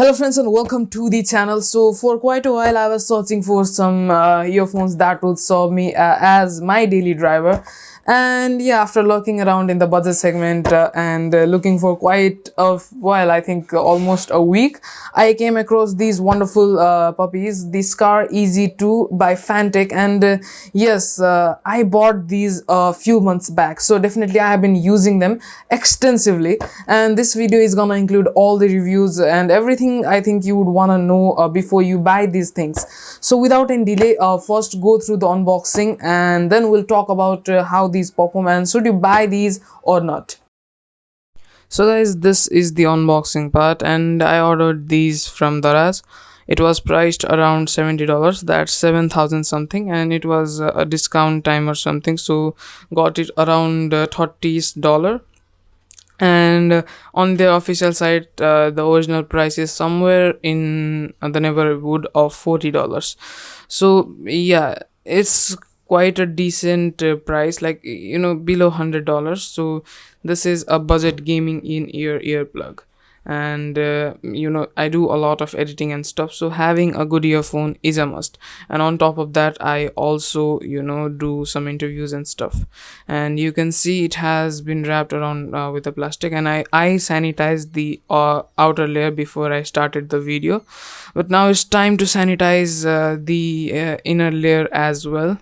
Hello friends and welcome to the channel. So for quite a while I was searching for some earphones that would serve me as my daily driver, and yeah, after looking around in the budget segment and looking for quite a while, I think almost a week, I came across these wonderful puppies, the Scar EG2 by Fantech. And yes, I bought these a few months back, so definitely I have been using them extensively, and this video is gonna include all the reviews and everything I think you would want to know before you buy these things. So without any delay, first go through the unboxing and then we'll talk about how these perform and should you buy these or not. So guys, this is the unboxing part, and I ordered these from Daraz. It was priced around $70, that's 7,000 something, and it was a discount time or something, so got it around $30. And on the official site, the original price is somewhere in the neighborhood of $40. So yeah, it's quite a decent price, like below $100. So this is a budget gaming in-ear earplug, and I do a lot of editing and stuff, so having a good earphone is a must. And on top of that, I also do some interviews and stuff, and you can see it has been wrapped around with a plastic, and I sanitized the outer layer before I started the video, but now it's time to sanitize the inner layer as well.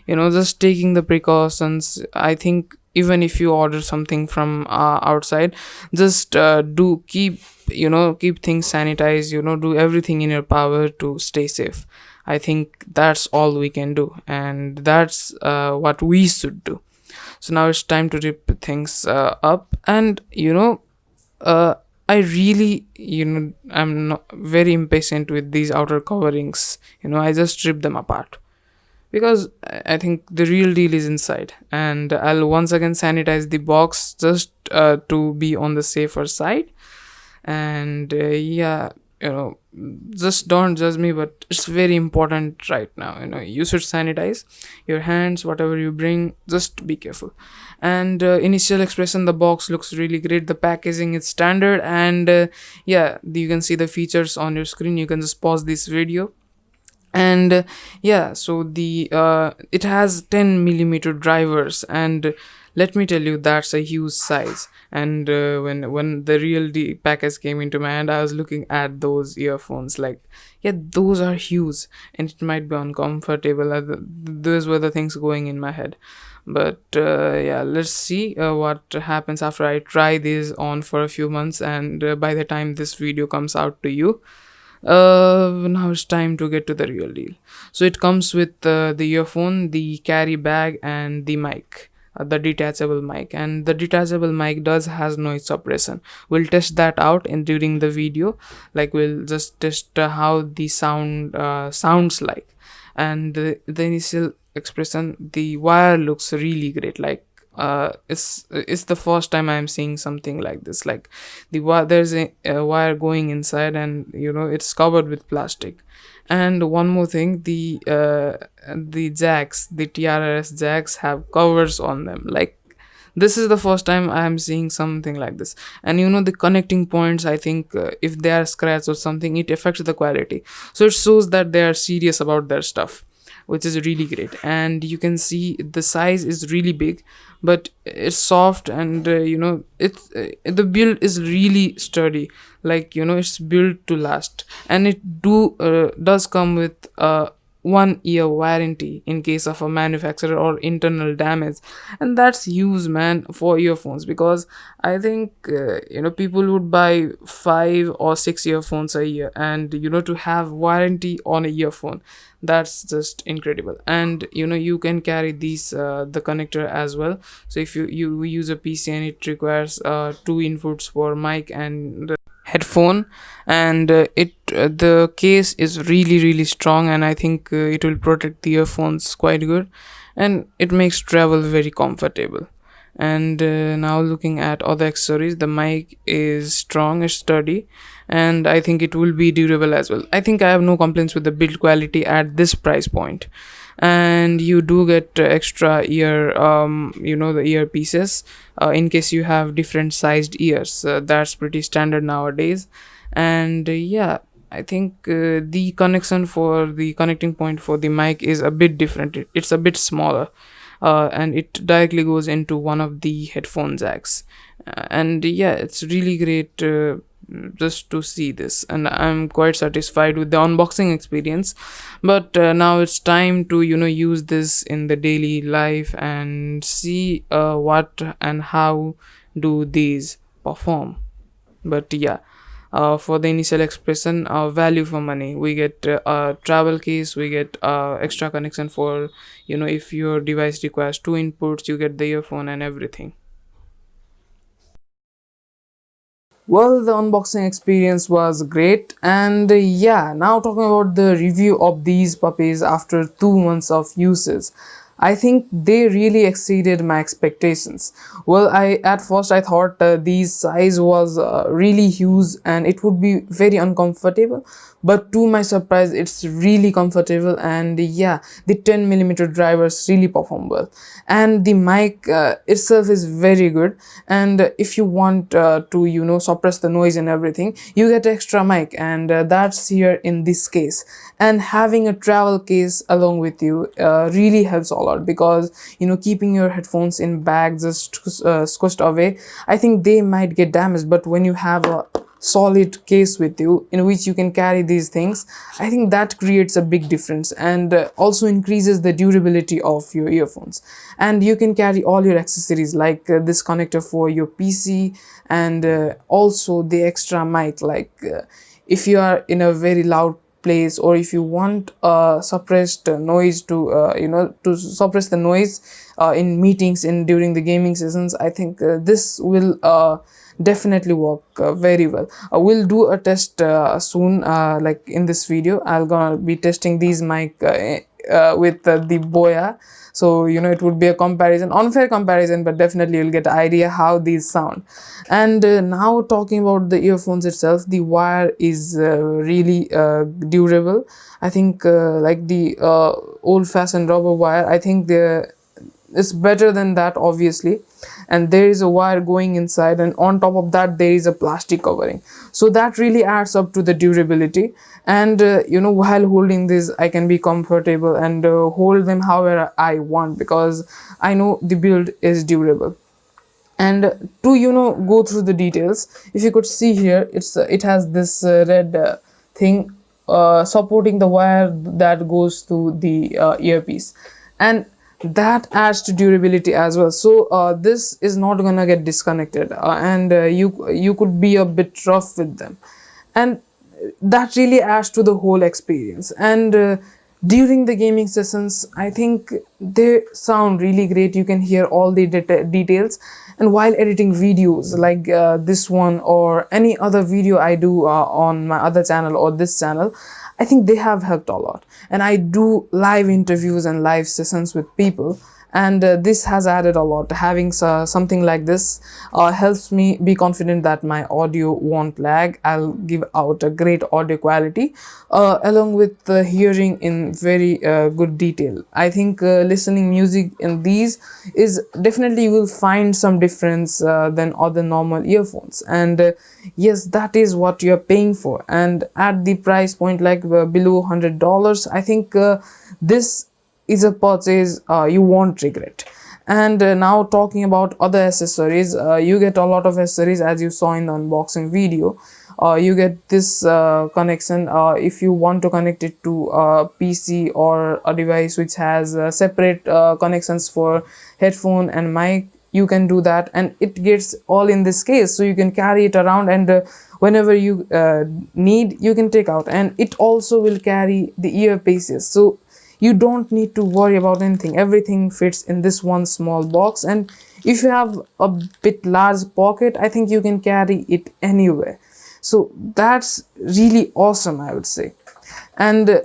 Just taking the precautions. I think even if you order something from outside, just do keep things sanitized, do everything in your power to stay safe. I think that's all we can do, and that's what we should do. So now it's time to rip things up, and I really I'm not very impatient with these outer coverings. I just rip them apart, because I think the real deal is inside, and I'll once again sanitize the box just to be on the safer side. And yeah, just don't judge me, but it's very important right now. You should sanitize your hands, whatever you bring, just be careful. And initial expression, the box looks really great, the packaging is standard, and yeah, you can see the features on your screen. You can just pause this video. And yeah, so the it has 10mm drivers, and let me tell you, that's a huge size. And when the real package came into my hand, I was looking at those earphones like, yeah, those are huge, and it might be uncomfortable. Those were the things going in my head. But yeah, let's see what happens after I try these on for a few months, and by the time this video comes out to you, now it's time to get to the real deal. So it comes with the earphone, the carry bag, and the mic, the detachable mic. And the detachable mic has noise suppression. We'll test that out during the video. Like, we'll just test how the sound sounds like. And the initial expression, the wire looks really great. Like, it's the first time I'm seeing something like this. Like, there's a wire going inside, and it's covered with plastic. And one more thing, the jacks, the TRRS jacks, have covers on them. Like, this is the first time I am seeing something like this. And the connecting points, I think if they are scratched or something, it affects the quality. So it shows that they are serious about their stuff, which is really great. And you can see the size is really big, but it's soft, and the build is really sturdy. Like, it's built to last, and it does come with 1 year warranty in case of a manufacturer or internal damage. And that's huge, man, for earphones, because I think people would buy 5 or 6 earphones a year, and to have warranty on a earphone, that's just incredible. And you can carry these the connector as well. So if you use a PC and it requires 2 inputs for mic and headphone, and the case is really strong, and I think it will protect the earphones quite good, and it makes travel very comfortable. And now looking at other accessories, the mic is strong, it's sturdy, and I think it will be durable as well. I think I have no complaints with the build quality at this price point. And you do get extra ear the earpieces in case you have different sized ears. That's pretty standard nowadays. And yeah, I think the connection for the connecting point for the mic is a bit different. It's a bit smaller, and it directly goes into one of the headphone jacks. And yeah, it's really great just to see this, and I'm quite satisfied with the unboxing experience. But now it's time to use this in the daily life and see what and how do these perform. But yeah, for the initial expression, value for money, we get a travel case, we get extra connection for if your device requires two inputs, you get the earphone and everything. Well, the unboxing experience was great, and yeah, now talking about the review of these puppies after 2 months of usage. I think they really exceeded my expectations. Well, I at first I thought these size was really huge and it would be very uncomfortable, but to my surprise, it's really comfortable. And yeah, the 10 millimeter drivers really perform well, and the mic itself is very good. And if you want to suppress the noise and everything, you get extra mic, and that's here in this case. And having a travel case along with you really helps a lot, because keeping your headphones in bag just squished away, I think they might get damaged. But when you have a solid case with you in which you can carry these things, I think that creates a big difference, and also increases the durability of your earphones. And you can carry all your accessories, like this connector for your PC, and also the extra mic, like if you are in a very loud place, or if you want suppressed noise to to suppress the noise in meetings in during the gaming sessions, I think this will definitely work very well. We'll do a test soon, like in this video I'll gonna be testing these mic with the Boya. So it would be a comparison, unfair comparison, but definitely you'll get an idea how these sound. And now talking about the earphones itself, the wire is really durable. I think like the old-fashioned rubber wire, I think it's better than that, obviously. And there is a wire going inside, and on top of that there is a plastic covering, so that really adds up to the durability. And while holding this, I can be comfortable and hold them however I want, because I know the build is durable. And to go through the details, if you could see here, it has this red thing supporting the wire that goes to the earpiece, and that adds to durability as well. So this is not gonna get disconnected, and you could be a bit rough with them, and that really adds to the whole experience. And during the gaming sessions, I think they sound really great. You can hear all the details. And while editing videos like this one or any other video I do on my other channel or this channel, I think they have helped a lot. And I do live interviews and live sessions with people, and this has added a lot. Having something like this helps me be confident that my audio won't lag. I'll give out a great audio quality, along with hearing in very good detail. I think listening music in these is definitely, you will find some difference than other normal earphones. And yes, that is what you're paying for. And at the price point, like below $100, I think this is a purchase you won't regret. And now talking about other accessories, you get a lot of accessories as you saw in the unboxing video. You get this connection if you want to connect it to a PC or a device which has separate connections for headphone and mic. You can do that, and it gets all in this case, so you can carry it around, and whenever you need, you can take out. And it also will carry the earpieces, so you don't need to worry about anything. Everything fits in this one small box, and if you have a bit large pocket, I think you can carry it anywhere. So that's really awesome, I would say. And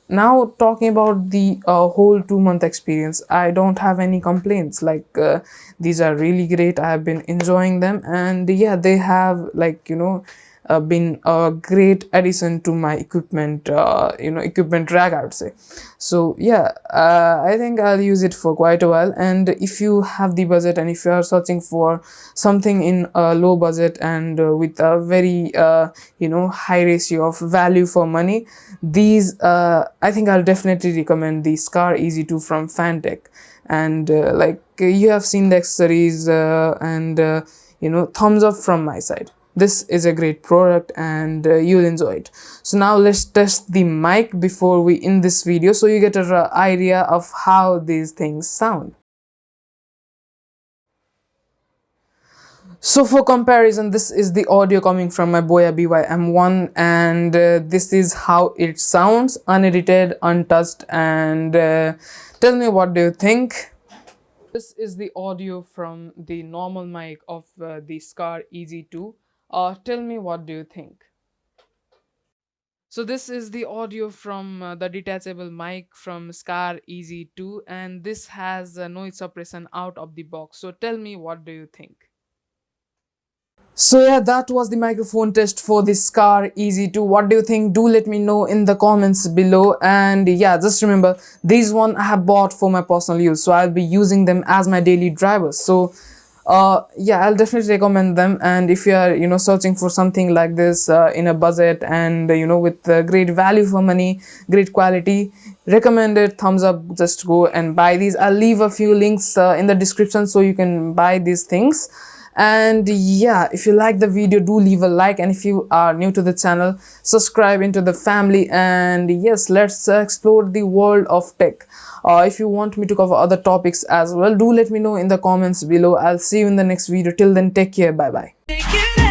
now talking about the whole 2 month experience, I don't have any complaints. Like these are really great. I have been enjoying them, and yeah, they have, like been a great addition to my equipment, equipment rack, I would say. So yeah, I think I'll use it for quite a while. And if you have the budget and if you are searching for something in a low budget and with a very high ratio of value for money, these I think I'll definitely recommend the Scar EG2 from Fantech. And you have seen the accessories, and thumbs up from my side. This is a great product, and you'll enjoy it. So now let's test the mic before we end this video, so you get an idea of how these things sound. So for comparison, this is the audio coming from my Boya BY-M1, and this is how it sounds, unedited, untouched. And tell me, what do you think? This is the audio from the normal mic of the Scar EG2. Tell me, what do you think? So this is the audio from the detachable mic from Scar EG2, and this has noise suppression out of the box. So tell me, what do you think? So yeah, that was the microphone test for the Scar EG2. What do you think? Do let me know in the comments below. And yeah, just remember, these one I have bought for my personal use, so I'll be using them as my daily drivers. So yeah, I'll definitely recommend them. And if you are searching for something like this in a budget, and with great value for money, great quality, recommended, thumbs up. Just go and buy these. I'll leave a few links in the description so you can buy these things. And yeah, if you like the video, do leave a like, and if you are new to the channel, subscribe into the family. And yes, let's explore the world of tech. If you want me to cover other topics as well, do let me know in the comments below. I'll see you in the next video. Till then, take care. Bye bye.